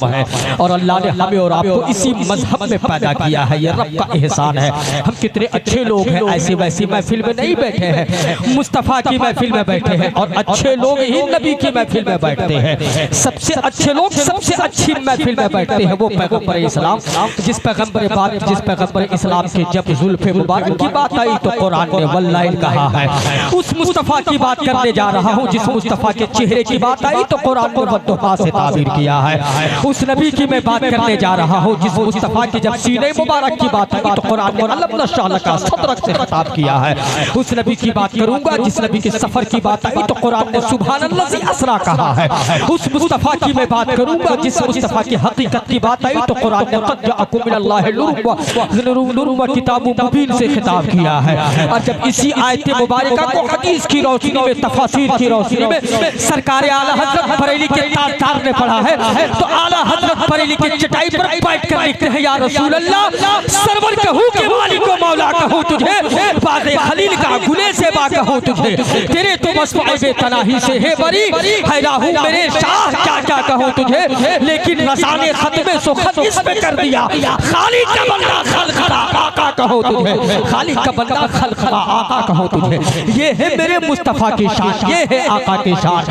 सलाम है और अल्लाह ने हमें और आपको इसी मजहब में पैदा किया है। ये रब का एहसान है। हम कितने अच्छे लोग हैं, ऐसी वैसी महफिल में नहीं बैठे हैं, मुस्तफ़ा की महफिल में बैठे हैं। और अच्छे लोग ही नबी की महफिल में बैठते हैं। सबसे अच्छे लोग सबसे अच्छी महफिल में बैठते हैं। वो पैगंबर इस्लाम, जिस पैगंबर इस्लाम के जब जुल्फ़े मुबारक की बात आई तो कुरान ने वल्लाइल कहा है। उस मुस्तफ़ा की बात करने जा रहा हूँ जिस मुस्तफ़ा के चेहरे की बात आई तो कुरान ने वद्दुहा से ताबीर किया है। उस नबी की मैं बात करने जा रहा हूँ जिस मुस्तफ़ा की जब सीने मुबारक की बात आई तो कुरान ने अलम नशरह लका सदरक से खिताब किया है। उस नबी की बात करूंगा जिस नबी के सफर की बात आई तो कुरान ने सुब्हानल्लाज़ी असरा कहा है। उस मुस्तफ़ा की मैं बात करूंगा जिस मुस्तफ़ा की हकीकत की बात आई तो कुरान ने क़द जाअकुम मिनल्लाहि नूरुन व किताबुम मुबीन से खिताब किया है। और जब इसी आयत मुबारका को हदीस की रोशनी में, तफसीर की रोशनी में सरकार आला हज़रत बरेली के ताजदार ने पढ़ा है तो आला हज़रत बरेली की चटाई पर बैठ कर लिखते हैं, या रसूल अल्लाह, सरवर कहूँ के मालिक को मौला कहूँ तुझे, बाज़े खलील का गुले से बा कहूँ तुझे, तेरे तो मसफ़ाए बेतनाही से है बरी, हैराहूँ मेरे शाह क्या क्या कहूँ तुझे, लेकिन रज़ा ने ख़त्म सो खत इस पे कर दिया, खालिक का बंदा खल खड़ा आका कहो तुझे, खालिक का बंदा खल खड़ा आका कहो तुझे। ये है मेरे मुस्तफ़ा की शान, ये है आका की शान।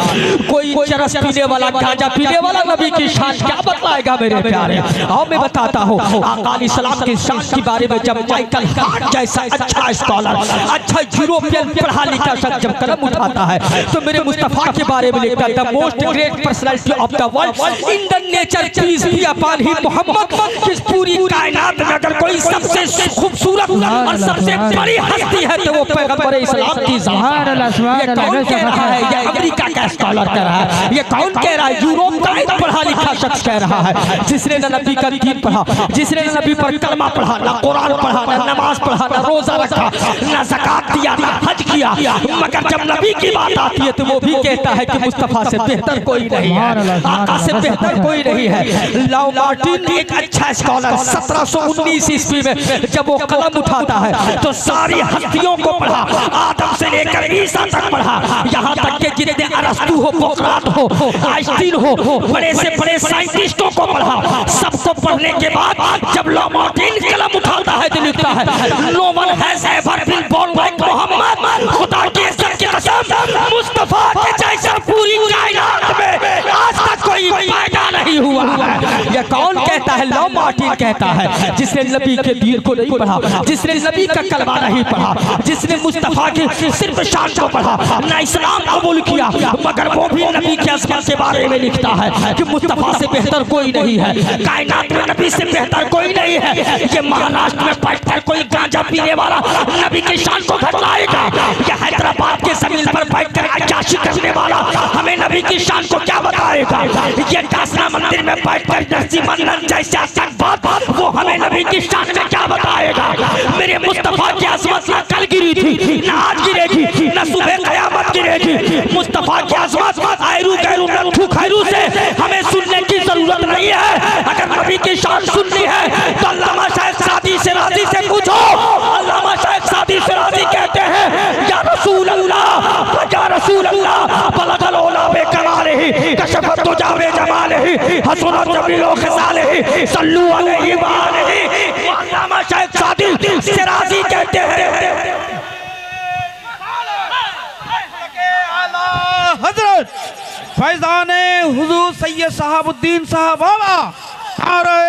कोई चरस पीने वाला, गांजा पीने वाला नबी की शान क्या बतलाएगा मेरे प्यारे? आओ मैं बताता हूँ आका अलैहिस्सलाम की शान के बारे में। जब माइकल हार्ट जैसा अच्छा स्कॉलर, अच्छा यूरोपियन पढ़ा लिखा शख्स जब कलम उठाता है तो मेरे मुस्तफ़ा के बारे में लिखता है, the most great personality of the world in the nature peace be upon he Mohammad. इस पूरी कायनात में अगर कोई सबसे खूबसूरत और सबसे बड़ी हस्ती है तो वो पैगंबर इस्लाम की ज़ात है। ये कौन कह रहा है? ये अमेरिका का स्कॉलर कह रहा है। ये कौन कह रहा है? यूरोप का एक पढ़ा लिखा शख्स कह रहा है, जिसने न नबी का दीन पढ़ा, जिसने न नबी पर कलमा पढ़ा, न कुरान पढ़ा, न नमाज पढ़ा, न रोजा रखा, न ज़कात दिया, न हज किया, मगर जब नबी की बात आती है तो वो भी कहता है कि मुस्तफ़ा से बेहतर कोई नहीं है, आका से बेहतर कोई नहीं है। लॉ मार्टिन एक अच्छा स्कॉलर 1719 ईस्वी में जब वो कलम उठाता है तो सारी हस्तियों को पढ़ा, आदम से लेकर ईसा तक पढ़ा, यहाँ तक कि जितने अरस्तु हो, सोक्रात हो, आइंस्टीन हो, बड़े से बड़े साइंटिस्टों को पढ़ा। सबको पढ़ने के बाद जब लॉ मार्टिन कलम उठाता है तो लिखता है, no one has ever been born like Muhammad. खुदा की इज्जत की कसम, मुस्तफ़ा के जैसा पूरी कायनात में आज तक कोई पैदा नहीं हुआ है। ये कौन कहता है? लॉ मार्टिन कहता है, जिसने नबी के दीन को नहीं पढ़ा, जिसने नबी का कलमा नहीं पढ़ा, जिसने मुस्तफ़ा की सिर्फ शान को पढ़ा, ना इस्लाम कबूल किया, मगर वो भी नबी के अज़मत के बारे में लिखता है कि मुस्तफ़ा से बेहतर कोई नहीं है, कायनात में नबी से बेहतर कोई नहीं है। ये महाराष्ट्र में बैठकर कोई गांजा पीने वाला नबी की शान को घटलाएगा, या हैदराबाद के जमीन पर बैठकर अय्याशी करने वाला हमें नबी की शान को क्या बताएगा? ये दासना मंदिर में बैठकर नरसिंह मंदिर जैसा बात वो हमें नबी की शान में क्या बताएगा? मेरे मुस्तफ़ा की अज़मत ना कल गिरी थी, ना आज गिरेगी, ना सुबह क़यामत गिरेगी। मुस्तफ़ा की अज़मत आयरू गैरू नथु खैरू से हमें सुनने की जरूरत नहीं है। अगर नबी की शान सुननी है तो अल्लामा शाइख सादी शिराज़ी से पूछो। अल्लामा शाइख सादी शिराज़ी कहते हैं, या रसूल अल्लाह, या रसूल अल्लाह, बलगल औला बे कमालिही, कशफत तुजा बे जमालिही, हसनत जमीलो खिसालिही, सल्लू अलैहि व आलिही। अल्लामा शाइख सादी शिराज़ी कहते हैं, हजरत फैज़ाने हुजूर सैयद शहाबुद्दीन साहब बाबा, नारे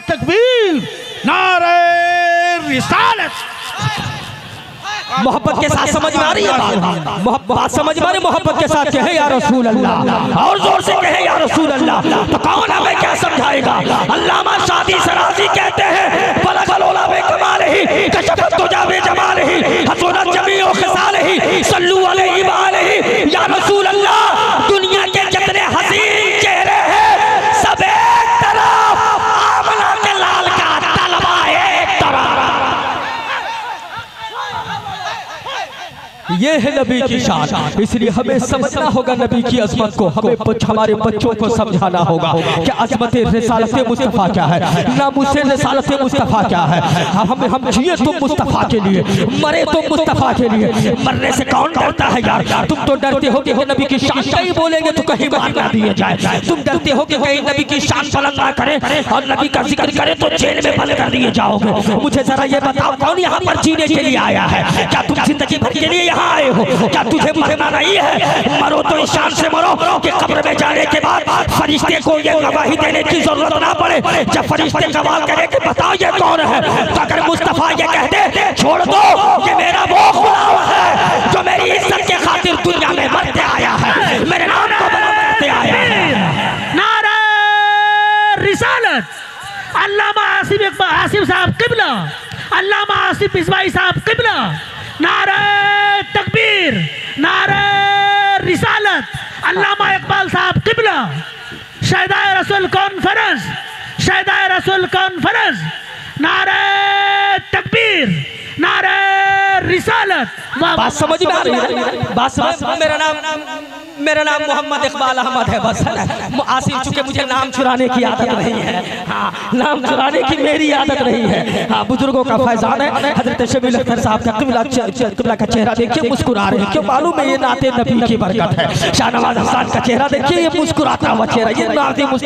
तकबीर, नारे रिसालत। मोहब्बत के साथ समझ में आ रही है बात समझ में आ रही, मोहब्बत के साथ कहे या रसूल अल्लाह, और जोर से कहे या रसूल अल्लाह, तो कौन हमें क्या समझाएगा? अल्लामा शादी शराज़ी कहते हैं, बलगल औला बे कमालिही, कशफत तुजा बे जमालिही, हसनत जमीओ खिसालिही, सल्लू अलैहि व आलिही। या रसूल अल्लाह, दुनिया के जितने हसीन चेहरे हैं सब एक तरफ, आमना के लाल का तलवा एक तरफ। ये ये है नबी की शान। इसलिए हमें समझना होगा नबी की अजमत को, हमें हमारे बच्चों को समझाना होगा कि अजमत रिसालत मुस्तफ़ा क्या है, नामुस रिसालत मुस्तफ़ा क्या है। हम जिए तो मुस्तफ़ा के लिए, मरे तो मुस्तफ़ा के लिए। मरने से कौन डरता है यार? तुम तो डरते हो कि नबी की शान कहीं बोलेंगे तो कहीं मार ना दिए जाए। तुम डरते हो कि कहीं नबी की शान बुलंद ना करे और नबी का जिक्र करे तो जेल में बंद कर दिए जाओगे। मुझे जरा ये बताओ, कौन यहाँ पर जीने के लिए आया है? क्या तुम जिंदगी भर के लिए यहाँ आए हो? क्या तुझे मरना नहीं है? मरो तो इस शान से मरो कि कब्र में जाने के बाद फरिश्ते को ये गवाही देने की जरूरत ना पड़े। जब फरिश्ते सवाल करें कि बताओ ये कौन है, तो अगर मुस्तफा ये कह दे छोड़ दो कि मेरा वो गुलाम है जो मेरी इज्जत के खातिर दुनिया में मरते आया है, मेरे नाम को बुलंद आया है। नारा रिसालत। अल्लामा आसिफ साहब किबला, अल्लामा आसिफ इस्माइल साहब किबला। नारा तकबीर, नारा रिसालत। अल्लामा इकबाल साहब किबला। शहदाए रसूल कॉन्फ्रेंस, शहदाए रसूल कॉन्फ्रेंस। नारा तकबीर, नारा रिसालत। बात समझ में आ रही है? बात समझ। मेरा नाम मोहम्मद इकबाल अहमद है। बस आसिफ, चूंकि मुझे नाम चुराने की आदत नहीं है। हाँ, नाम चुराने की मेरी आदत नहीं है। हाँ, बुजुर्गों का फैजान है। हजरत शबील अख्तर साहब का किबला का चेहरा देखिए, मुस्कुरा रहे हैं। क्यों? मालूम है ये नाते नबी की बरकत है। शाहनवाज हसन का चेहरा देखिए, ये मुस्कुराता हुआ चेहरा, ये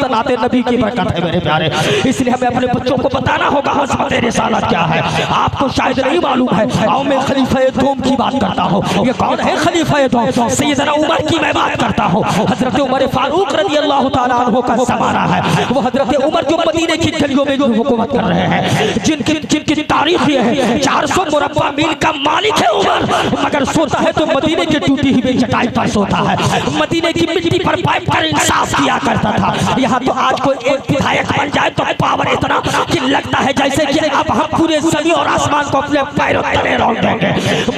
नाते नबी की बरकत है मेरे प्यारे। इसलिए हमें अपने बच्चों को बताना होगा अज़मत रिसालत क्या है। आपको शायद नहीं मालूम है। आओ मैं खलीफा दोम की बात करता हूँ। ये कौन है खलीफा दोम? सैयदना उमर की मैं बात करता हूँ। हजरत उमर फारूक रज़ी अल्लाह तआला अन्हु का ज़माना है। वो हजरत उमर जो मदीने की गलियों में जो हुकूमत कर रहे हैं, जिनकी तारीख ये है 400 मुरब्बा मील का मालिक है उमर, मगर सोता है तो मदीने की टूटी हुई चटाई पर सोता है। मदीने की मिट्टी पर बैठ कर इंसाफ किया करता था। यहाँ तो आज कोई एक विधायक बन जाए तो पावर इतना कि लगता है जैसे कि अब हम पूरे ज़मीन और आसमान को अपने पैरों तले रौंद देंगे।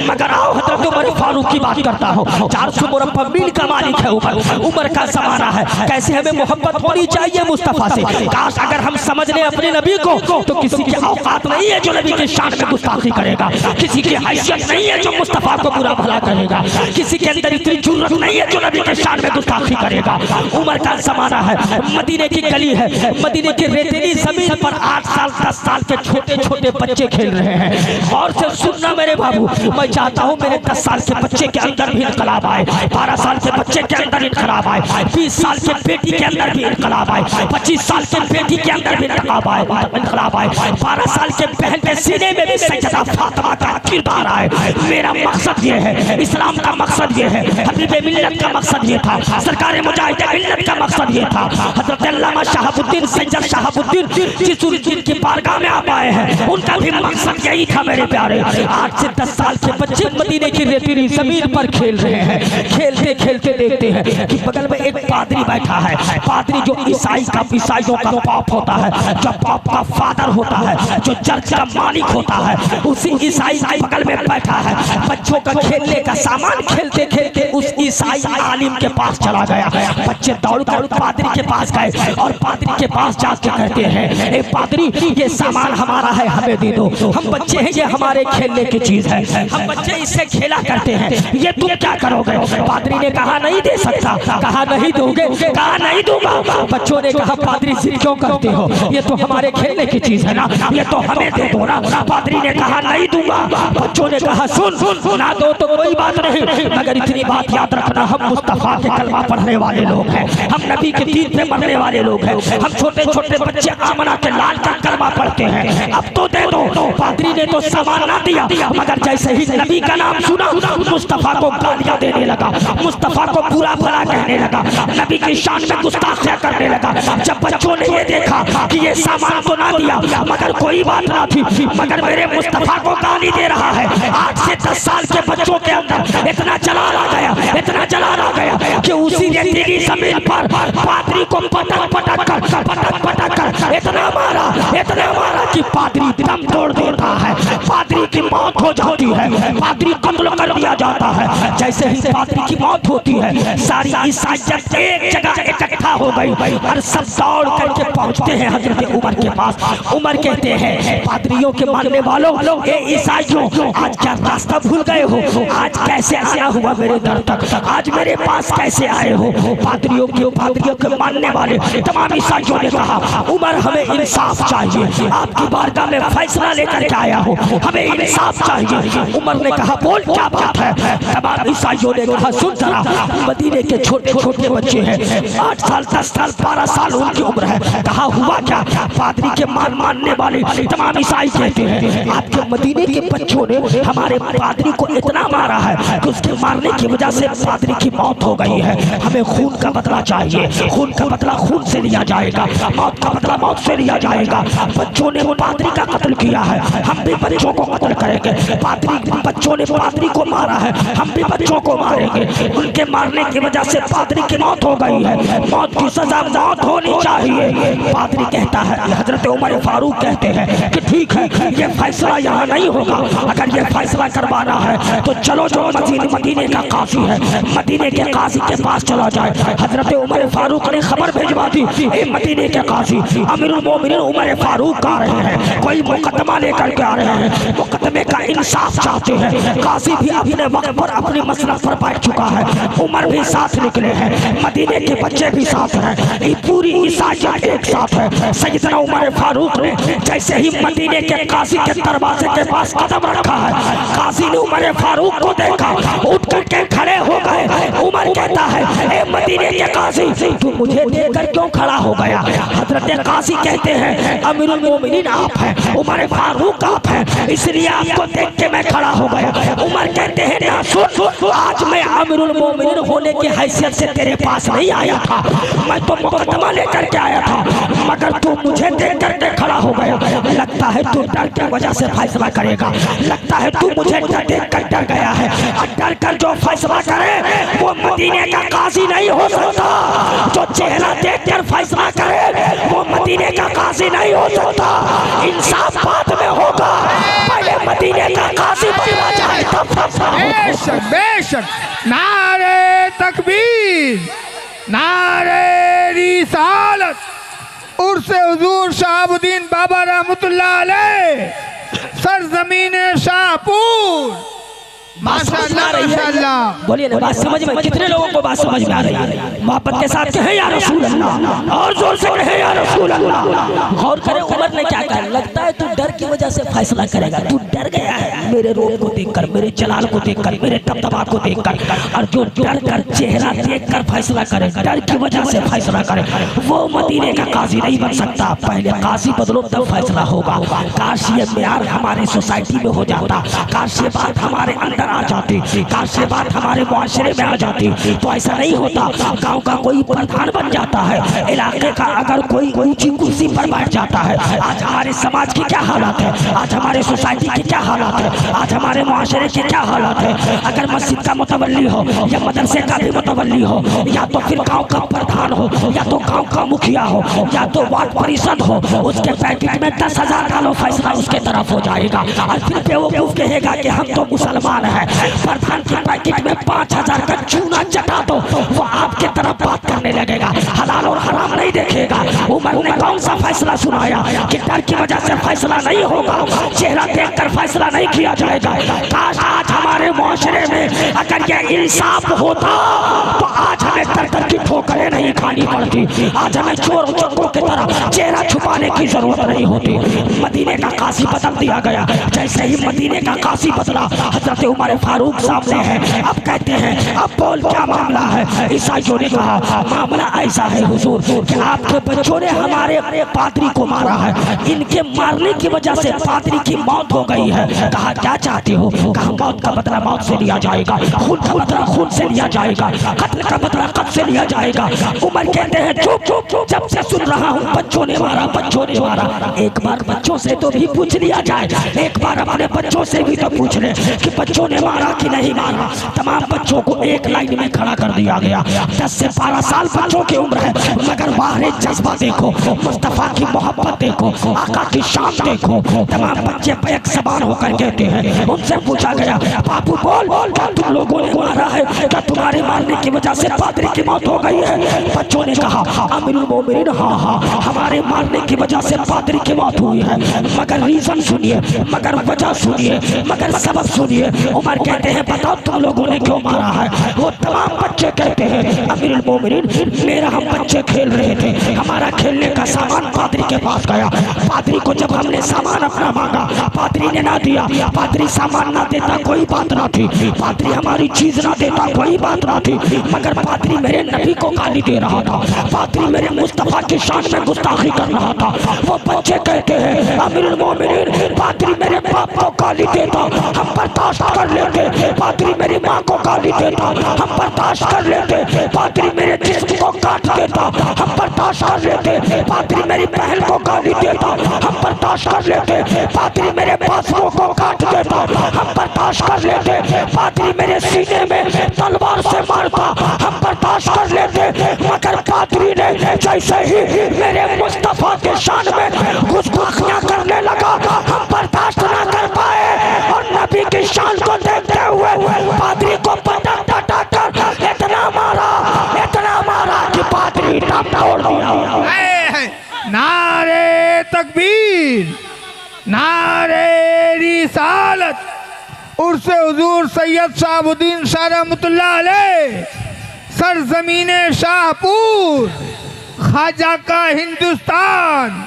मगर आओ हजरत उमर फारूक की बात करता हूँ। 400 मुरब्बा मील का मालिक है उमर, उमर का ज़माना है। कैसे हमें मोहब्बत होनी चाहिए मुस्तफ़ा से। काश अगर हम समझ लें अपने नबी को तो किसी की औकात नहीं है जो नबी की शान में गुस्ताखी करेगा, किसी की हैसियत नहीं है जो मुस्तफ़ा को बुरा भला करेगा, किसी के अंदर इतनी जुर्रत नहीं है जो नबी की शान में गुस्ताखी करेगा। उमर का ज़माना है, मदीने की गली है, मदीने की रेतीली ज़मीन पर 8 साल 10 साल के छोटे छोटे बच्चे खेल रहे हैं। और से सुनना मेरे बाबू, मैं चाहता हूँ मेरे 10 साल के बच्चे के अंदर भी इनकलाब आए, 12 साल के बच्चे के अंदर इनकलाब आए, 20 साल के बेटी के अंदर भी इनकलाब आए, 25 साल के बेटी के अंदर भी इनकलाब आए, 12 साल के बहन के सीने में भी सैयदा फातिमा का किरदार आए। मेरा मकसद ये है, इस्लाम का मकसद ये है, हबीबे मिल्लत का मकसद ये था, सरकार मुजाहिद मिल्लत का मकसद ये था। हजरत अल्लामा शहाबुद्दीन सैयद शहाबुद्दीन जिस की बारगाह में आप आए हैं, उनका भी मकसद यही था मेरे प्यारे। 8 से 10 साल के बच्चे मदीने की रेतीली जमीन पर खेल रहे हैं। खेलते खेलते देखते हैं कि बगल में एक पादरी बैठा है। पादरी जो ईसाइयों का पाप होता है, जो पाप का फादर होता है, जो चर्च का मालिक होता है, उसी ईसाई के बगल में बैठा है। बच्चों का खेलने का सामान खेलते खेलते उस ईसाई आलिम के पास चला गया। बच्चे दौड़कर पादरी के पास गए और पादरी के पास जाके कहते हैं, ए पादरी, ये सामान हमारा है, हमें दे दो। हम बच्चे हैं, ये हमारे खेलने की चीज है, हम बच्चे इससे खेला करते हैं, ये तुम क्या करोगे? पादरी ने कहा नहीं दे सकता। कहा नहीं दोगे? कहा नहीं दूंगा। बच्चों ने कहा पादरी जिद क्यों करते हो, ये तो हमारे खेलने की चीज है ना, ये तो हमें दे दो ना। पादरी ने कहा नहीं दूंगा। बच्चों ने कहा सुन ना दो तो कोई बात नहीं, मगर इतनी बात याद रखना, हम मुस्तफा के कलमा पढ़ने वाले लोग हैं, हम नबी के दीन पे मरने वाले लोग हैं, हम छोटे छोटे बच्चे आमना के लाल का कलमा पढ़ते हैं, अब तो दे दो। पादरी ने तो सामान ना दिया, मगर जैसे ही नबी का नाम सुना मुस्तफा को गालियां देने लगा, मुस्तफा को बुरा भला कहने लगा, नबी की शान में गुस्ताखियां करने लगा। जब बच्चों ने ये देखा कि ये सामान तो ना दिया मगर कोई बात ना थी, मगर मेरे मुस्तफा को गाली दे रहा है। 8 से 10 साल के बच्चों के अंदर इतना जलाल आ गया, इतना जलाल आ गया कि उसी रेतीली जमीन पर पादरी को पटक पटक कर इतना मारा कि पादरी दम तोड़ देता है। पादरी की की मौत हो जाती है, पादरी कत्ल कर दिया जाता है। जैसे ही पादरी की मौत होती है, सारी ईसाइयत एक जगह इकट्ठा हो गई और सब दौड़ करके पहुंचते हैं हजरत उमर के पास। उमर कहते हैं, पादरियों के मानने वालों, ये ईसाइयों, आज क्या रास्ता भूल गए हो? आज कैसे आया हुआ मेरे दर तक? आज मेरे पास कैसे आए हो? पादरियों के मानने वाले तमाम ईसाइयों ने कहा, उमर हमें इंसाफ चाहिए, आपकी बारगाह में फैसला लेकर के आया हो, हमें इंसाफ चाहिए। उमर ने कहा, बोल क्या बात है? तमाम ईसाइयों ने कहा, सुन जरा, मदीने के छोटे छोटे बच्चे हैं, 8 साल 10 साल 12 साल उनकी उम्र है। कहा हुआ क्या? पादरी के मानने वाले तमाम ईसाई कहते हैं, आपके मदीने के बच्चों ने हमारे पादरी को इतना मारा है कि उसके मारने की वजह से पादरी की मौत हो गई है, हमें खून का बदला चाहिए। खून का बदला खून से लिया जाएगा, मौत का बदला मौत से लिया जाएगा। बच्चों ने पादरी का कत्ल किया है, हम भी बच्चों को कत्ल करेंगे। बच्चों ने पादरी को मारा है, हम भी बच्चों को मारेंगे। उनके मारने की वजह से पादरी की मौत हो गई है, मौत की सजा मौत होनी चाहिए। पादरी कहता है, हजरत उमर फारूक कहते हैं कि ठीक है, ये फैसला यहाँ नहीं होगा, अगर ये फैसला करवाना है तो चलो जो मदीने का काजी है, मदीने के काजी के पास चला जाए। हजरत उमर फारूक ने खबर भेजवा दी, मदीने के काजी अमीरुल मोमिनीन उमर फारूक आ रहे हैं, कोई मुकदमा लेकर के आ रहे हैं, मुकदमे का इंसाफ चाहते हैं। काजी भी अपने वक्त पर अपनी मसलक पर बैठ चुका है, उमर भी साथ निकले हैं, मदीने के बच्चे भी साथ हैं, ये पूरी ईसाइयत एक साथ है। सैयदना उमर फारूक ने जैसे ही मदीने के काजी के दरवाजे के पास कदम रखा है, काजी ने उमर फारूक को देखा, उठ करके खड़े हो गए। उमर कहता है, ए मदीने के काजी, तू मुझे देखकर क्यों खड़ा हो गया? हजरत काजी कहते हैं, अमीरुल मोमिनीन आप हैं, उमर फारूक आप हैं, इसलिए आपको देख के मैं खड़ा हो गया। उमर कहते हैं, ना सुन, आज मैं अमीरुल मोमिनीन होने की हैसियत से तेरे पास नहीं आया था, मैं तो मुकदमा लेकर के आया था, मगर तू मुझे देख करके खड़ा हो गया। लगता है तू डर की वजह से फैसला करेगा, लगता है तू मुझे देख कर डर गया है। डर कर जो फैसला करे वो मदीने का काजी नहीं हो सकता, जो चेहरा देख कर फैसला करे वो मदीने का काजी नहीं हो सकता। इंसाफ बाद में होगा, पहले मदीने का काजी बनना जाए तब बेशक बेशक। नारे तकबीर, नारे रिसालत, उर्से हुजूर शहाबुद्दीन बाबा रहमतुल्लाह अलैह, सरजमीन शाहपुर। माशाअल्लाह माशाअल्लाह। बोलिए ना, बात समझ में, कितने लोगों को बात समझ में आ रही है? मोहब्बत के साथ कहे या रसूल अल्लाह, और जोर से कहे या रसूल अल्लाह। गौर करें, उमर ने क्या कहा? लगता है तू डर की वजह से फैसला करेगा, तू डर गया है मेरे रूप को देखकर, मेरे जलाल को देखकर, मेरे दबदबा को देखकर, और जो डर कर चेहरा देखकर फैसला करेगा, डर की वजह से फैसला करे, वो मदीने का काजी नहीं बन सकता। पहले काजी बदलो तब फैसला होगा। काश ये प्यार हमारे सोसाइटी में हो जाता, काश ये बात हमारे अंदर आ जाती, काश ये बात हमारे मुआशरे में आ जाती, तो ऐसा नहीं होता। गांव का कोई प्रधान बन जाता है, इलाके का अगर कोई ऊंची कुर्सी पर बैठ जाता है। आज हमारे समाज की क्या हालत है, आज हमारे सोसाइटी की क्या हालत है, आज हमारे मुआशरे की क्या हालत है। अगर मस्जिद का मुतवल्ली हो या मदरसे का भी मुतवल्ली हो, या तो फिर गाँव का प्रधान हो, या तो गाँव का मुखिया हो, या तो वार्ड परिषद हो, उसके पैकेट में 10,000 डालो, फैसला उसके तरफ हो जाएगा। और फिर बेवकूफ कहेगा कि हम तो मुसलमान हैं, प्रधान के पैकेट में 5,000 का चूना चटा दो, वो आपके तरफ बात करने लगेगा, हलाल और हराम नहीं देखेगा। उमर ने कौन सा फैसला सुनाया कि डर की वजह से फैसला नहीं होगा, चेहरा देखकर फैसला नहीं किया जाएगा। काश आज हमारे मुआशरे में अगर ये इंसाफ होता तो आज हमें दर की ठोकरें नहीं खानी पड़ती, आज हमें चोर चक्कों की तरह चेहरा छुपाने की जरूरत नहीं होती। मदीने का काजी बदल दिया गया। जैसे ही मदीने का काजी बदला, हजरत उमर फारूक सामने है। अब कहते हैं, अब बोल क्या मामला है? ईसाइयों ने कहा, मामला ऐसा है हुजूर कि आपके बच्चों ने हमारे पादरी को मारा है, इनके मारने की वजह से पादरी की मौत हो गई है। कहा क्या चाहते हो? कहा मौत का बदला मौत से लिया जाएगा, खून का बदला खून से लिया जाएगा, कत्ल का बदला कत्ल से लिया जाएगा। उमर कहते हैं, चुप चुप चुप, जब से सुन रहा हूँ बच्चों ने मारा, बच्चों ने मारा। एक बार बच्चों से तो भी पूछ लिया जाए, एक बार अपने बच्चों से भी तो पूछ ले कि बच्चों ने मारा कि नहीं मारा। तमाम बच्चों को एक लाइन में खड़ा कर दिया गया। 10 से 12 साल बच्चों की उम्र है, मगर बाहर जज्बा देखो, मुस्तफा की मोहब्बत देखो, आका की शान देखो, तमाम बच्चे बैक सवार होकर कहते हैं। उनसे पूछा गया, बाबू बोल, क्या तुम लोगों ने मारा है? क्या तुम्हारे मारने की वजह से पादरी की मौत हो गई है? बच्चों ने कहा, अमीरुल मोमिनीन, हाँ, हमारे मारने की वजह से पादरी की मौत हुई है, मगर रीजन सुनिए, मगर वजह सुनिए, मगर सबब सुनिए। उमर कहते हैं, बताओ तुम लोगों ने क्यों मारा है? वो तमाम बच्चे कहते हैं, अमीरुल मोमिनीन, मेरा हम बच्चे खेल रहे थे, हमारा खेलने का सामान पादरी के पास गया। पादरी को जब हमने सामान अपना मांगा, पादरी ने ना दिया। पादरी सामान ना देता कोई बात ना थी, पादरी हमारी चीज ना देता कोई बात ना थी, मगर पादरी मेरे नबी को गाली दे रहा था, पादरी मेरे मुस्तफा की शान में गुस्ताखी कर रहा था। वो बच्चे कहते हैं, अमीरुल मोमिनीन, पादरी मेरे बाप को गाली देता, हम बर्दाश्त कर लेते। पादरी मेरी माँ को गाली देता, हम बर्दाश्त कर लेते। पादरी मेरे जिस्म को काट देता, हम बर्दाश्त कर लेते। पादरी मेरी बहन को गाली देता, हम बर्दाश्त कर लेते। पादरी मेरे बाजुओं को काट देता, हम बर्दाश्त कर लेते। पादरी मेरे सीने में तलवार से मारता, हम बर्दाश्त कर लेते। मगर पादरी ने जैसे ही मेरे मुस्तफा के शान में गुस्ताखियां करने लगा, हम बर्दाश्त ना कर पाए और नबी की शान को देखते हुए पादरी को पटक पटक कर इतना मारा कि पादरी दम तोड़ दिया। नारे तकबीर, नारे रिसालत। उर्से हुजूर सैयद शहाबुद्दीन शाह रहमतुल्लाह अलैह, सरजमीने शाहपुर, ख्वाजा का हिंदुस्तान,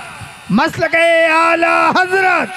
मसलके आला हजरत।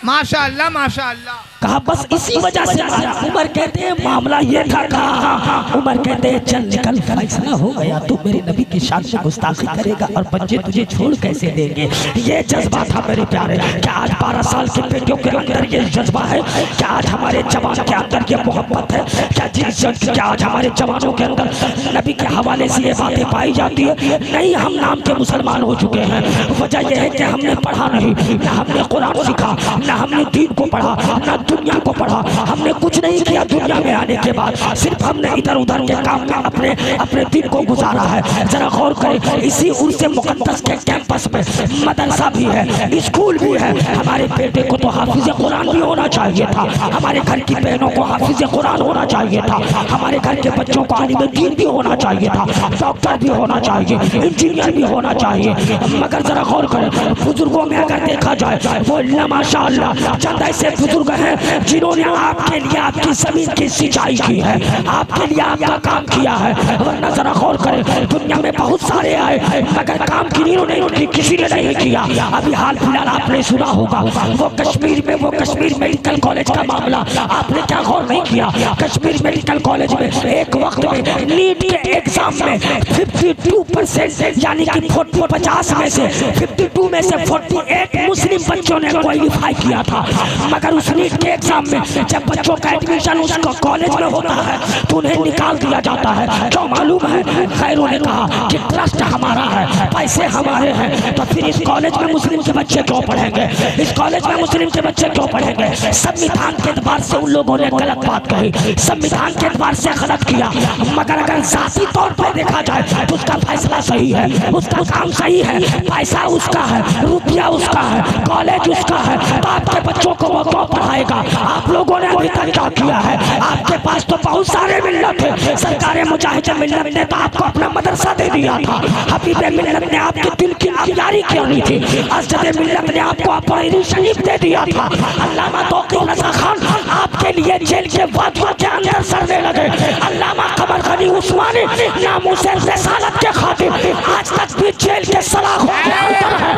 माशाअल्लाह माशाअल्लाह। कहा बस इसी वजह से उमर कहते हैं मामला ये था। कहा उमर कहते हैं चल निकल, फैसला हो गया, तू मेरे नबी की शान में गुस्ताखी करेगा और बच्चे तुझे छोड़ कैसे देंगे। ये जज्बा था मेरे प्यारे। क्या आज 12 साल के बेटियों के अंदर ये जज्बा है? क्या आज हमारे जवान के अंदर ये मोहब्बत है? क्या आज हमारे जवानों के अंदर नबी के हवाले से ये बातें पाई जाती है? नहीं, हम नाम के मुसलमान हो चुके हैं। वजह यह है कि हमने पढ़ा नहीं, न हमने कुरान सीखा, न हमने दीन को पढ़ा, न दुनिया को पढ़ा। हमने कुछ नहीं किया दुनिया में आने के बाद, सिर्फ हमने इधर उधर के काम में अपने दिन को गुजारा है। जरा गौर करें, इसी उर्से मुकद्दस के कैंपस में मदरसा भी है, स्कूल भी है। हमारे बेटे को तो हाफिज कुरान भी होना चाहिए था, हमारे घर की बहनों को हाफिज कुरान होना चाहिए था, हमारे घर के बच्चों को आलिम दीन भी होना चाहिए था, डॉक्टर भी होना चाहिए, इंजीनियर भी होना चाहिए। मगर जरा गौर करें, बुजुर्गों में अगर देखा जाए, वो माशाअल्लाह चंद ऐसे बुजुर्ग हैं जिन्होंने आपके लिए आपकी जमीन की सिंचाई की है, आपके लिए आपका काम किया है। वरना जरा गौर करें, दुनिया में बहुत सारे आए मगर काम की किसी ने नहीं किया। अभी हाल फिलहाल आपने सुना होगा वो कश्मीर मेडिकल कॉलेज का मामला, आपने क्या गौर नहीं किया? कश्मीर मेडिकल कॉलेज में एक वक्त में नीट के एग्जाम में 52% यानी कि 50 में से 52 में से 48 मुस्लिम बच्चों ने क्वालिफाई किया था। मगर उस नीट के एग्जाम में जब बच्चों का एडमिशन उसको कॉलेज में होता है तो उन्हें निकाल दिया जाता है। क्यों मालूम है? खैरों ने कहा कि ट्रस्ट हमारा है, पैसे हमारे हैं, तो फिर इस कॉलेज में मुस्लिम के बच्चे क्यों पढ़ेंगे? इस कॉलेज में मुस्लिम के बच्चे क्यों पढ़ेंगे? संविधान के एतबार से उन लोगों ने गलत बात कही, संविधान के एतबार से गलत किया। मगर अगर जाती तौर पर देखा जाए तो उसका फैसला सही है, उसका काम सही है, पैसा उसका है, रुपया उसका है, कॉलेज उसका है, तो आपके बच्चों को वो क्यों पढ़ाएगा? आप लोगों ने अभी तक क्या किया है? आपके पास तो बहुत सारे मिल्लत है, सरकार मुजाहिद मिल्लत ने तो आपको अपना मदरसा दे दिया था, हबीब मिल्लत ने आपके दिल की आबियारी की थी, असद मिल्लत ने आपको अपनी शरीफ दे दिया था, अल्लामा तौकीर रज़ा खान आपके लिए जेल के वादियों के अंदर सड़ने लगे, अल्लामा कमर गनी उस्मानी नामूसे रिसालत के खातिर आज तक भी जेल के सलाखों के अंदर है।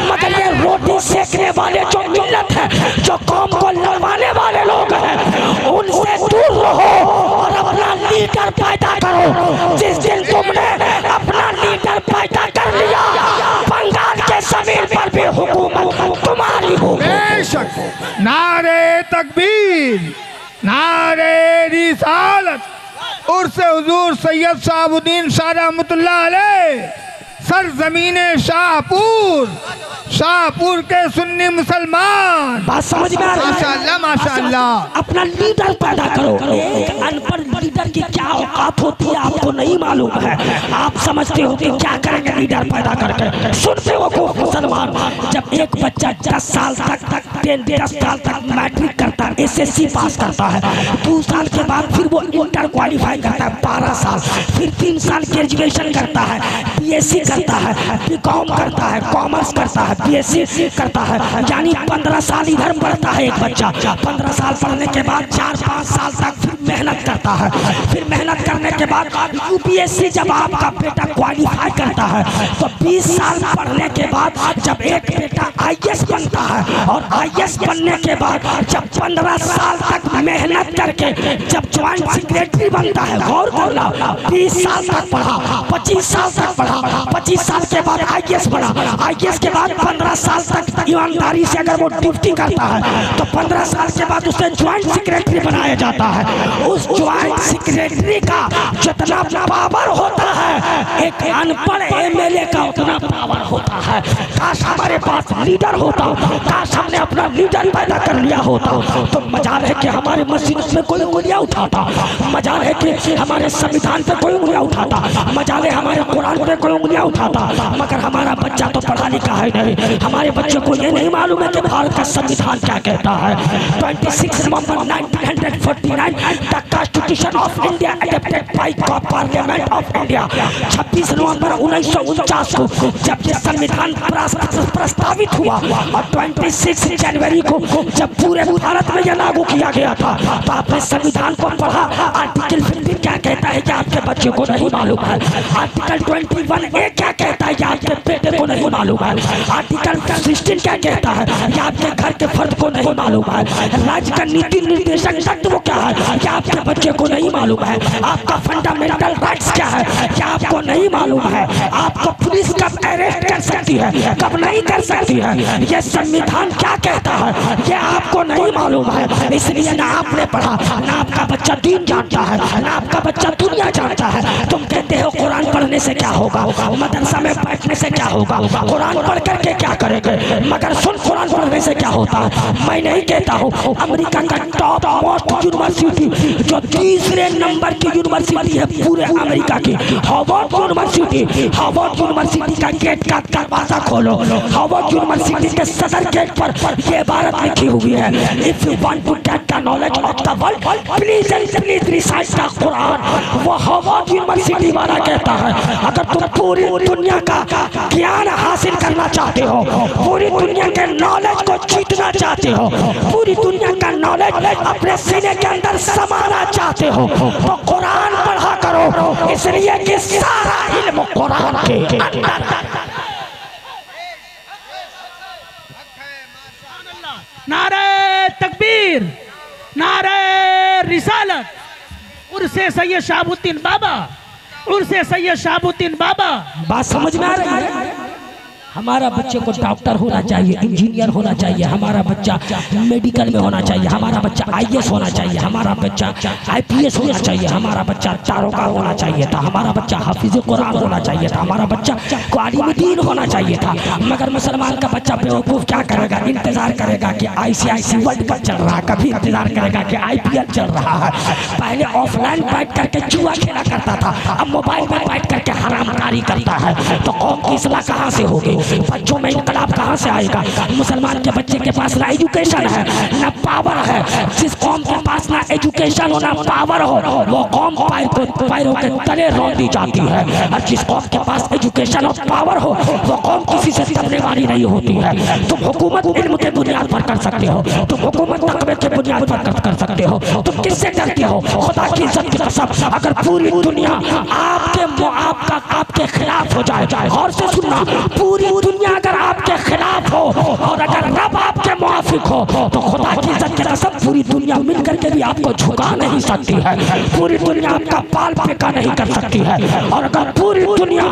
मगर ये रोटी सेकने वाले जो मिल्लत है, जो कौम को लड़वाने वाले लोग हैं, उनसे दूर रहो और अपना लीडर पैदा करो। जिस दिन तुमने अपना लीडर पैदा कर लिया, बंगाल के जमीन पर भी हुकूमत तुम्हारी होगी। बेशक। नारे तकबीर, नारे रिसालत। उर्से हुजूर सैयद शहाबुद्दीन शाह रहमतुल्लाह अलैह, सरजमीने शाहपुर, शाहपुर के सुन्नी मुसलमान। बात समझ में आ रही है? माशाअल्लाह माशाअल्लाह। अपना लीडर पैदा करो। एक अनपढ़ लीडर की क्या औकात होती है आपको नहीं मालूम है। आप समझते हो कि क्या करेंगे लीडर पैदा करके। सुनते हो को मुसलमान, जब एक बच्चा 10 साल तक 10 साल तक मैट्रिक करता है, SSC पास करता है, 2 साल के बाद फिर वो इंटर क्वालिफाई करता है 12 साल, फिर 3 साल ग्रेजुएशन करता है, BSc करता है, BCom करता है, कॉमर्स करता है, BSc करता है, यानी 15 साल इधर पढ़ता है एक बच्चा। 15 साल पढ़ने के बाद 4-5 साल तक फिर मेहनत करता है। फिर मेहनत करने के बाद UPSC जब आपका बेटा क्वालिफाई करता है तो 20 साल पढ़ने के बाद जब एक बेटा IAS बनता है, और IAS बनने के बाद जब 15 साल तक मेहनत करके जब ज्वाइंट सेक्रेटरी बनता है, गौर करना, 20 साल तक पढ़ा, 25 साल तक पढ़ा, 25 साल के बाद IAS बना, IAS के बाद 15 साल तक ईमानदारी से अगर वो ड्यूटी करता है तो 15 साल के बाद उसे ज्वाइंट सेक्रेटरी बनाया जाता है। उस ज्वाइंट सेक्रेटरी का जितना पावर होता है एक अनपढ़ MLA का उतना पावर होता है। काश हमारे पास लीडर होता, काश हमने अपना लीडर पैदा कर लिया होता। तो मजाल है कि हमारे मस्जिद में कोई उंगलियां उठाता, मजाल है कि हमारे संविधान पे कोई उंगलियां उठाता, मजाल है हमारे कुरान पे कोई उंगलियां उठाता, मगर हमारा बच्चा तो पढ़ा लिखा है नहीं। हमारे बच्चों को ये नहीं मालूम है कि भारत का संविधान क्या कहता है। 26 नवंबर 1949 the constitution of India adopted by parliament of India. 26 नवंबर 1949 को जब ये संविधान प्रस्तावित हुआ और 26 जनवरी को जब पूरे भारत में यह लागू किया गया था, तो आपने संविधान को पढ़ा। आर्टिकल 50 क्या कहता है कि आपके बच्चे को नहीं मालूम है। आर्टिकल 21A क्या कहता है कि आपके बेटे को नहीं मालूम है। आर्टिकल 16 क्या कहता है कि आपके घर के फर्द को नहीं मालूम है। राज्य का नीति निर्देशक तत्व क्या है कि आपके बच्चे को नहीं मालूम है। आपका फंडामेंटल राइट्स क्या है कि आपको नहीं मालूम है। आपको पुलिस कब अरेस्ट कर सकती है, कब नहीं कर सकती है, यह संविधान क्या कहता है ये आपको नहीं मालूम है। इसलिए ना आपने पढ़ा, ना आपका बच्चा दीन जानता है, ना आपका बच्चा दुनिया जानता है। तुम कहते हो कुरान पढ़ने से क्या होगा, मदरसा में बैठने से क्या होगा, कुरान पढ़ करके क्या करेंगे, मगर सुन कुरान पढ़ने से क्या होता है। मैं नहीं कहता हूँ अमेरिका का टॉप मोस्ट यूनिवर्सिटी जो 3रे नंबर की यूनिवर्सिटी है पूरे अमेरिका की, हार्वर्ड यूनिवर्सिटी। हार्वर्ड यूनिवर्सिटी का गेट का दरवाजा खोलो, हार्वर्ड यूनिवर्सिटी के सदर गेट पर ये इबारत लिखी हुई है, if you want to get the knowledge of the world please and please recite the Quran. वो हार्वर्ड यूनिवर्सिटी वाला कहता है अगर तुम पूरी दुनिया का ज्ञान हासिल करना चाहते हो, पूरी दुनिया के नॉलेज को जीतना चाहते हो, पूरी दुनिया का नॉलेज अपने सीने के अंदर समाना चाहते हो, तो कुरान पढ़ा करो, इसलिए कि सारा इल्म कुरान के अंदर। नारे तकबीर, नारे रिसालत, उर्से सैयद शहाबुद्दीन बाबा, उर्से सैयद शहाबुद्दीन बाबा। बात समझ में आ रही है? हमारा बच्चे को डॉक्टर होना चाहिए, इंजीनियर होना चाहिए, हमारा बच्चा मेडिकल में होना चाहिए, हमारा बच्चा IAS होना चाहिए, हमारा बच्चा IPS होना चाहिए, हमारा बच्चा दारोगा होना चाहिए था, हमारा बच्चा हाफिज कुरान होना चाहिए था, हमारा बच्चा आलिम दीन होना चाहिए था। मगर मुसलमान का बच्चा बेवकूफ़ क्या करेगा, इंतजार करेगा कि ICIC वर्ल्ड कप चल रहा है, कभी इंतजार करेगा कि IPL चल रहा है। पहले ऑफलाइन बैठ करके जुआ खेला करता था, अब मोबाइल में बैठ करके हरामकारी करता है, तो कौम की इस्लाह कहाँ से होगी? बच्चों में इनकलाब कहाँ से आएगा? मुसलमान के बच्चे के पास ना एजुकेशन है ना पावर है। जिस कौम के पास ना एजुकेशन हो ना पावर हो वो कौम पैरों के तले रौंद दी जाती है, और जिस कौम के पास एजुकेशन और पावर हो वो कौम किसी से दबने वाली नहीं होती है। तुम हुकूमत इल्म के बुनियाद पर कर सकते हो, तुम हुकूमत तकवे के बुनियाद पर कर सकते हो, तुम किससे डरते हो? खुदा की इज्जत की कसम, अगर पूरी दुनिया आपके खिलाफ हो जाए, और से सुनना, पूरी दुनिया अगर आपके खिलाफ हो और अगर रब आपके मुआफिक हो तो खुदा की इज्जत की कसम पूरी दुनिया मिल करके भी आपको झुका नहीं सकती है, पूरी दुनिया आपका पाल फेंका नहीं कर सकती है। और अगर पूरी दुनिया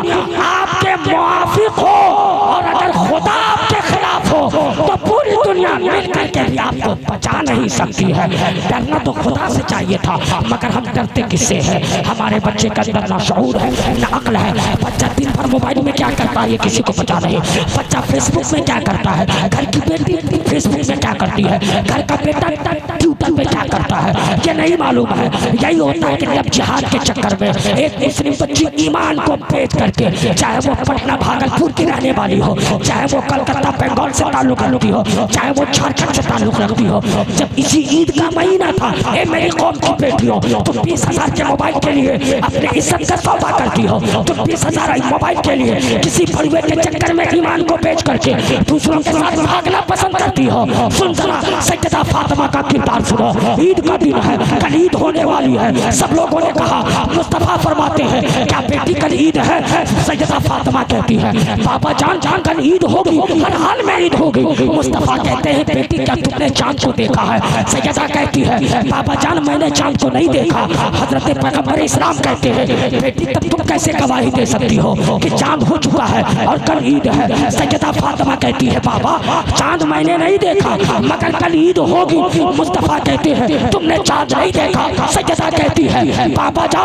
आपके मुआफिक हो और अगर खुदा आपके खिलाफ हो तो पूरी दुनिया मिल करके भी आपको बचा नहीं नहीं सकती है। डरना तो खुदा से चाहिए था, मगर हम डरते किससे हैं? हमारे बच्चे का अंदर ना शऊर है ना अक्ल है। बच्चा दिन भर मोबाइल में क्या करता है ये किसी को पता नहीं। बच्चा फेसबुक में क्या करता है, घर की बेटी फेसबुक में क्या करती है, घर का बेटा ट्विटर पे क्या करता है ये नहीं मालूम है। यही होता है कि जब जिहाद के चक्कर में एक मुस्लिम बच्ची ईमान को बेच करके, चाहे वो पटना भागलपुर की रहने वाली हो, चाहे वो कलकत्ता बंगाल से ताल्लुक रखती हो, चाहे वो झारखंड से ताल्लुक रखती हो, जब इसी ईद का महीना था, ए मेरी कौम की बेटी हो, तुम 20,000 के मोबाइल के लिए अपने इज्जत का सौदा करती हो। तुम 20,000 मोबाइल के लिए किसी भड़वे के चक्कर में ईमान को बेच करके दूसरों के साथ भागना पसंद करती हो। सुन जरा सैयदा फातिमा का किरदार सुनो। ईद का दिन है, कल ईद होने वाली है। सब लोगों ने कहा, मुस्तफा फरमाते हैं क्या बेटी कल ईद है? सैयदा फातिमा कहती है बाबा जान कल ईद होगी, हर हाल में ईद होगी। मुस्तफा कहते हैं बेटी क्या तुमने चांद को देखा है? सैयदा कहती है बाबा जान मैंने चांद को नहीं देखा। हजरत पैगंबर इस्लाम कहते हैं बेटी तब तुम कैसे गवाही दे सकती हो कि चांद हो चुका है और कल ईद है? सैयदा फातिमा कहती है बाबा चांद मैंने नहीं देखा मगर कल ईद होगी। मुस्तफा कहते हैं तुमने चांद नहीं देखा। सैयदा कहती है बाबा जा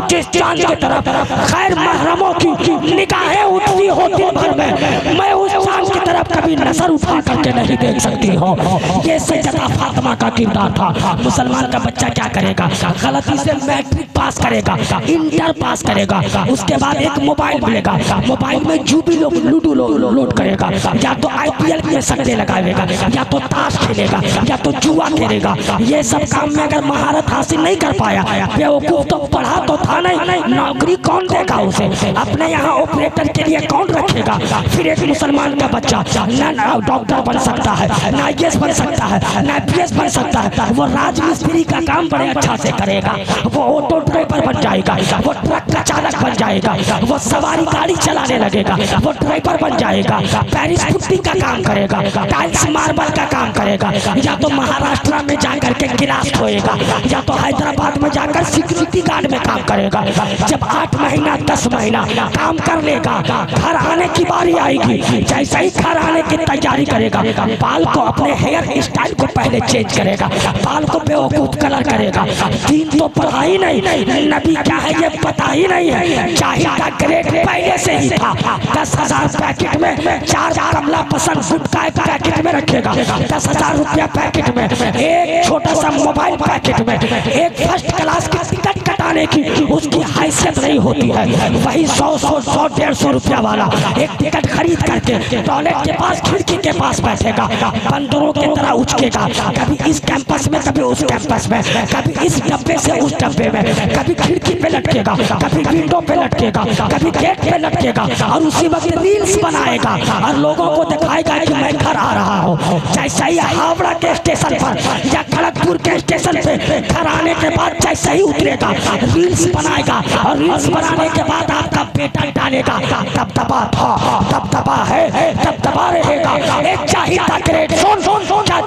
जिस चांद की तरफ खैर महरमों की निगाहें उठती हो दिन भर में, मैं उस चांद की तरफ कभी नजर उठा करके नहीं देख सकती हूँ। ये सैयदा फातिमा का किरदार था। मुसलमान का बच्चा क्या करेगा? गलती से मैट्रिक पास करेगा, इंटर पास करेगा, उसके बाद एक मोबाइल मिलेगा, मोबाइल में जो भी लूडो लोड करेगा, या तो IPL में सट्टे लगाएगा, या तो ताश खेलेगा, या तो जुआ खेलेगा। ये सब काम में अगर महारत हासिल नहीं कर पाया, बेवकूफ तो पढ़ा तो था नहीं, नौकरी कौन देगा उसे? अपने यहाँ ऑपरेटर के लिए कौन रखेगा? फिर एक मुसलमान का बच्चा ना डॉक्टर बन सकता है, ना IAS बन सकता है, ना PS बन सकता है, वो राजमिस्त्री का काम बड़े अच्छा से करेगा, वो ऑटो ड्राइवर बन जाएगा, वो ट्रक का चालक बन जाएगा, वो सवारी गाड़ी चलाने लगेगा, वो ड्राइवर बन जाएगा, पेरिस पुट्टी का काम करेगा, टाइल्स मार्बल का काम करेगा, या तो महाराष्ट्र में जाकर के गिलास धोएगा, या तो हैदराबाद में जाकर सिक्योरिटी गार्ड में काम करेगा। जब 8 महीना 10 महीना काम कर लेगा, घर आने की बारी आएगी, जैसे ही घर आने की तैयारी करेगा, बाल को अपने हेयर स्टाइल को पहले चेंज करेगा, बाल को बेवकूफ कलर करेगा। दीन तो पढ़ा ही नहीं, नबी क्या है ये पता ही नहीं है। चाहिए का ग्रेड पहले से ही था। 10,000 पैकेट में 4 कमला पसंद गुटखा एक पैकेट में रखेगा, 10,000 रुपया पैकेट में, एक छोटा सा मोबाइल पैकेट में, एक फर्स्ट क्लास की टिकट कटाने की उसकी हैसियत नहीं होती है। वही 100-150 रुपया वाला एक टिकट खरीद करके टॉयलेट के पास खिड़की के पास बैठेगा, बंदरों की तरह उचकेगा, कभी इस कैंपस में कभी उस कैंपस में, कभी इस डब्बे से उस डब्बे में, कभी खिड़की पे लटकेगा, कभी विंडो पे लटकेगा, कभी गेट पे लटकेगा, और उसी वक्त रील्स बनाएगा और लोगों को दिखाएगा कि मैं घर आ रहा हूँ। जैसे ही हावड़ा के स्टेशन पर या खड़गपुर के स्टेशन पे घर आने के बाद जैसे ही उतरेगा, रील्स बनाएगा, और रील्स बनाने के बाद आपका बेटा डालेगा दबदबा था, दबदबा है, दबदबा रहेगा। एक चाहिए ग्रेड क्या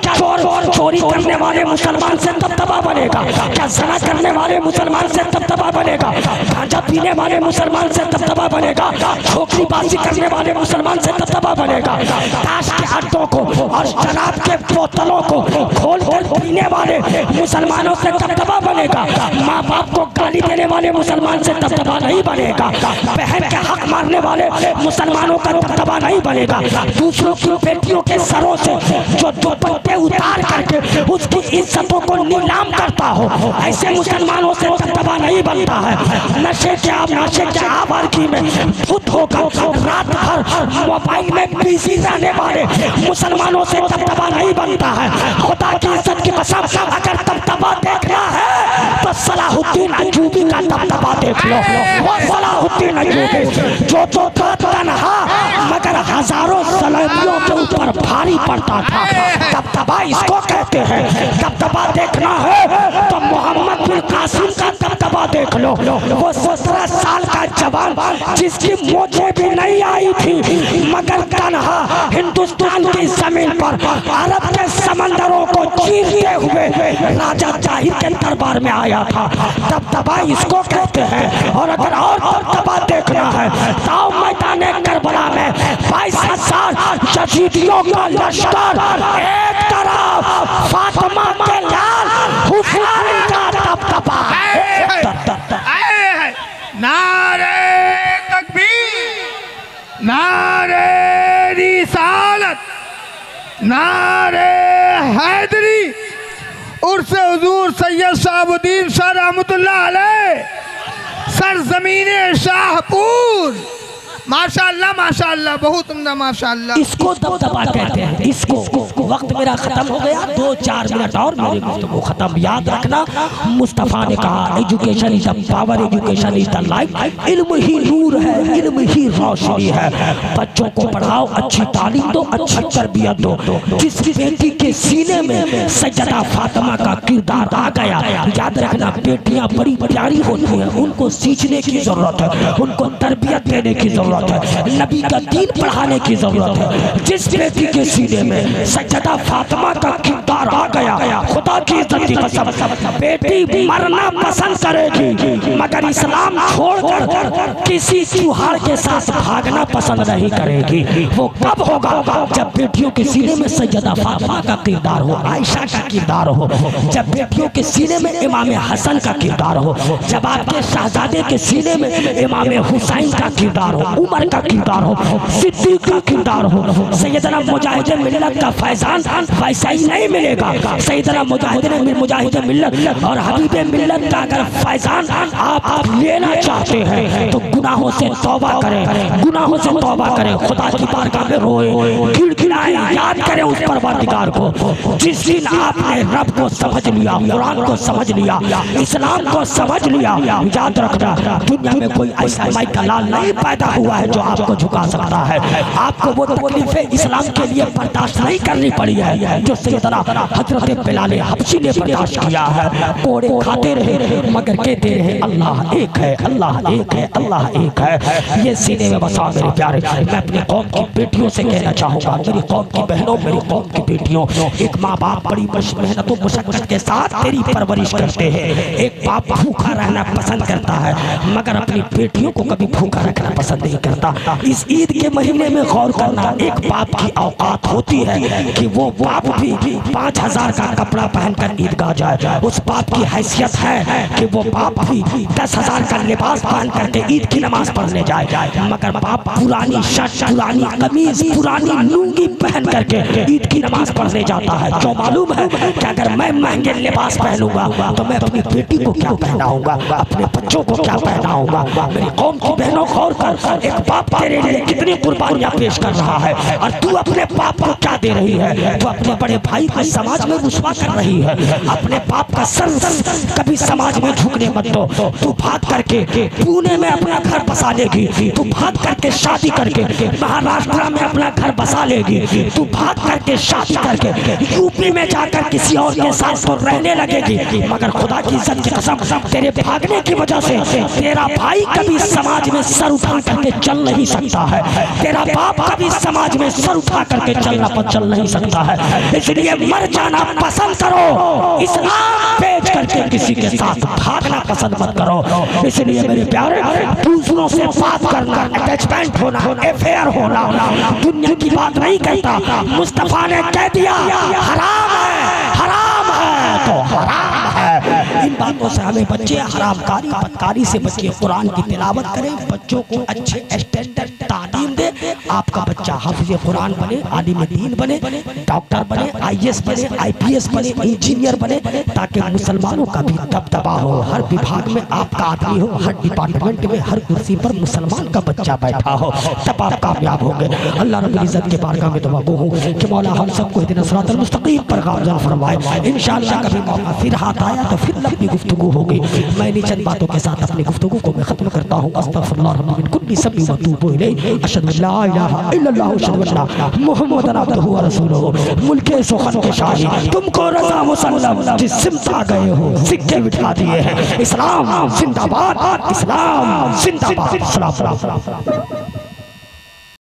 चोरी करने वाले मुसलमान से दबदबा बनेगा? क्या ज़ना करने वाले मुसलमान से दबदबा बनेगा? गांजा पीने वाले मुसलमान से दबदबा बनेगा? छोकरीबाजी करने वाले मुसलमान से दबदबा बनेगा? ताश के अड्डों को और शराब के बोतलों को खोल कर पीने वाले मुसलमानों से दबदबा बनेगा? माँ बाप को गाली देने वाले मुसलमान से दबदबा नहीं बनेगा? बहन के हक मारने वाले मुसलमानों का दबदबा नहीं बनेगा? दूसरों की बेटियों के सरों से जो दुपट्टे उतार करके उसकी इज्जतों को नीलाम करता हो, ऐसे मुसलमानों से दबदबा नहीं बनता है। नशे के आवारगी में धुत होकर रात भर मोबाइल में बिजी रहने वाले मुसलमानों से दबदबा नहीं बनता है। खुदा की इज्जत की कसम, अगर दबदबा देखना है तो सलाहुद्दीन अय्यूबी का दबदबा देख लो। वो सलाहुद्दीन अय्यूबी जो तो तन्हा मगर हजारों सलाहियों के ऊपर भारी पड़ता था। दबदबा इसको कहते हैं। दबदबा देखना है तो मोहम्मद बिन कासिम का दबदबा देख लो। वो 17 साल का जवान जिसकी मोछें भी नहीं आई थी मगर तन्हा हिंदुस्तान की जमीन पर अरब के समंदरों को चीरते हुए राजा जाहिर के दरबार में आया था। दबदबा इसको कहते हैं। और अगर और दबदबा देखना है तो मैदान करबला में 22,000 यजीदियों का लश्कर, एक तरफ फातिमा के लाल हुसैन का दबदबा। नारे तकबीर, नारे रिसालत, नारे हैदरी, उर्स हुजूर सैयद शहाबुद्दीन शाह रहमतुल्लाह अलैह, सरजमीन शाहपुर। माशाअल्लाह माशाअल्लाह, बहुत उम्दा माशाअल्लाह। इसको दबदबा कहते हैं। इसको वक्त मेरा खत्म हो गया, 2-4 मिनट और मेरे गुफ्तगू खत्म। याद रखना, मुस्तफ़ा ने कहा education is the power, education is the life. इल्म ही नूर है, इल्म ही रोशनी है। बच्चों को पढ़ाओ, अच्छी तालीम दो, अच्छी तरबियत दो। जिस बेटी के सीने में सैयदा फातिमा का किरदार आ गया, याद रखना बेटियां बड़ी प्यारी होती हैं, उनको सींचने की जरूरत है, उनको तरबियत देने की जरूरत है, नबी का दीन पढ़ाने की जरूरत है। जिस बेटी के सीने में सैयदा फातिमा का किरदार आ गया, खुदा की इज्जत की कसम, बेटी मरना पसंद करेगी मगर इस्लाम छोड़कर किसी चूहाड़ के साथ भागना पसंद नहीं करेगी। वो कब होगा? जब बेटियों के सीने में सैयदा फातिमा का किरदार हो, आयशा का किरदार हो, जब बेटियों के सीने में इमाम हसन का किरदार हो, जब आपके शहजादे के सीने में इमाम हुसैन का किरदार हो, उमर का किरदार हो, सिद्दीक का किरदार हो, सैयदना मुजाहिद मिल्लत का फैजान वैसा ही नहीं मिलेगा। सैयदना मुजाहिद मिल्लत और हबीब मिल्लत का अगर फैजान आप लेना चाहते हैं तो गुनाहों से तौबा करें, गुनाहों से तौबा करें, खुदा की बारगाह में रोए, गिड़गिड़ाएं, याद करें उस परवरदिगार को। जिस दिन आपने रब को समझ लिया, कुरान को समझ लिया, इस्लाम को समझ लिया, याद रखना दुनिया में कोई ऐसा माई का लाल नहीं पैदा हुआ है जो आपको झुका सकता है। आपको वो तकलीफें इस्लाम के लिए बर्दाश्त नहीं करनी पड़ी है जो सैयदना हजरत बिलाल हबशी ने बर्दाश्त किया है। कोड़े खाते रहे मगर कहते रहे अल्लाह एक है, अल्लाह एक है, अल्लाह एक है। ये सीने में बसा मेरे प्यारे। मैं अपनी कौम की बेटियों से कहना चाहूँगा, मेरी कौम की बहनों, मेरी कौम की बेटियों, एक माँ बाप बड़ी मेहनत और मुशक्कत के साथ तेरी परवरिश करते हैं। एक बाप भूखा रहना पसंद करता है मगर अपनी बेटियों को कभी भूखा रखना पसंद नहीं करता। इस ईद के महीने में गौर करना, एक बाप की औकात होती है कि वो बाप भी 5,000 का कपड़ा पहनकर ईदगाह जाए। उस बाप की हैसियत है कि वो बाप भी 10,000 का लिबास पहन करके ईद की नमाज पढ़ने जाए, मगर बाप पुरानी शर्ट, पुरानी कमीज, पुरानी लुंगी पहन करके ईद की नमाज पढ़ने जाता है। जो मालूम है कि अगर मैं महंगे लिबास पहनूंगा तो मैं अपनी बेटी को क्या पहनाऊंगा, अपने बच्चों को क्या पहनाऊंगा। मेरी कौम की बहनों गौर कर, एक बाप तेरे लिए कितनी कुर्बानियां पेश कर रहा है और तू अपने बाप को क्या दे रही है। तू अपने बड़े भाई को समाज में रुस्वा कर रही है। अपने बाप का सर कभी समाज में झुकने मत दो। तू भाग करके पुणे में अपना घर बसा लेगी, तू भाग करके शादी करके महाराष्ट्र में अपना घर बसा लेगी, तू भाग करके शादी करके यूपी में जाकर किसी और के साथ तो रहने लगेगी, मगर खुदा की इज्जत की कसम तेरे भागने की वजह से तेरा भाई कभी समाज में सर उठा करके चल नहीं सकता है, तेरा बाप कभी समाज में सर उठा करके चल नहीं सकता है। इसलिए मर जाना पसंद करो, इस्लाम बेच करके किसी के साथ भागना पसंद मत करो। इसलिए मेरे प्यारे, दूसरों से बात करना, अटैचमेंट होना, अफेयर होना दुनिया की बात नहीं कहता। मुस्तफा ने कह दिया हराम है, हराम है तो हराम है। इन बातों से हमें बच्चे हरामकारी बदकारी से बच्चे कुरान की तिलावत करें, बच्चों को अच्छे स्टैंडर्ड तालीम दे। आपका बच्चा हाफिज़ कुरान बने, आलिम दीन बने, डॉक्टर बने, IAS बने, IPS बने, इंजीनियर बने, ताकि मुसलमानों का भी दबदबा हो। हर विभाग में आपका आदमी हो, हर डिपार्टमेंट में हर कुर्सी पर मुसलमान का बच्चा बैठा हो, तब आप कामयाब होंगे। अल्लाह रब्बुल इज्जत के बारगाह में दुआ गो हूँ कि मौला हम सबको हिदायत सिरातल मुस्तकीम पर कामयाब फरमाए। इंशाअल्लाह कभी मौका फिर हाथ आया तो फिर लंबी गुफ्तगू होगी। मैं इन चंद बातों के साथ अपनी गुफ्तगू को मैं खत्म करता हूँ। अस्तगफिरुल्लाह मिन कुल्ली ज़ंबि व अतूबु इलैहि। अशहदु अन ला इलाहा इल्लल्लाह व अशहदु अन्ना मुहम्मदन अब्दुहु व रसूलुहु। मुल्के सुखन के शाही तुमको रज़ा मुसल्लम जिस सिमत आ गए हो सिक्के बिठा दिए हैं। इस्लाम जिंदाबाद, इस्लाम जिंदाबाद।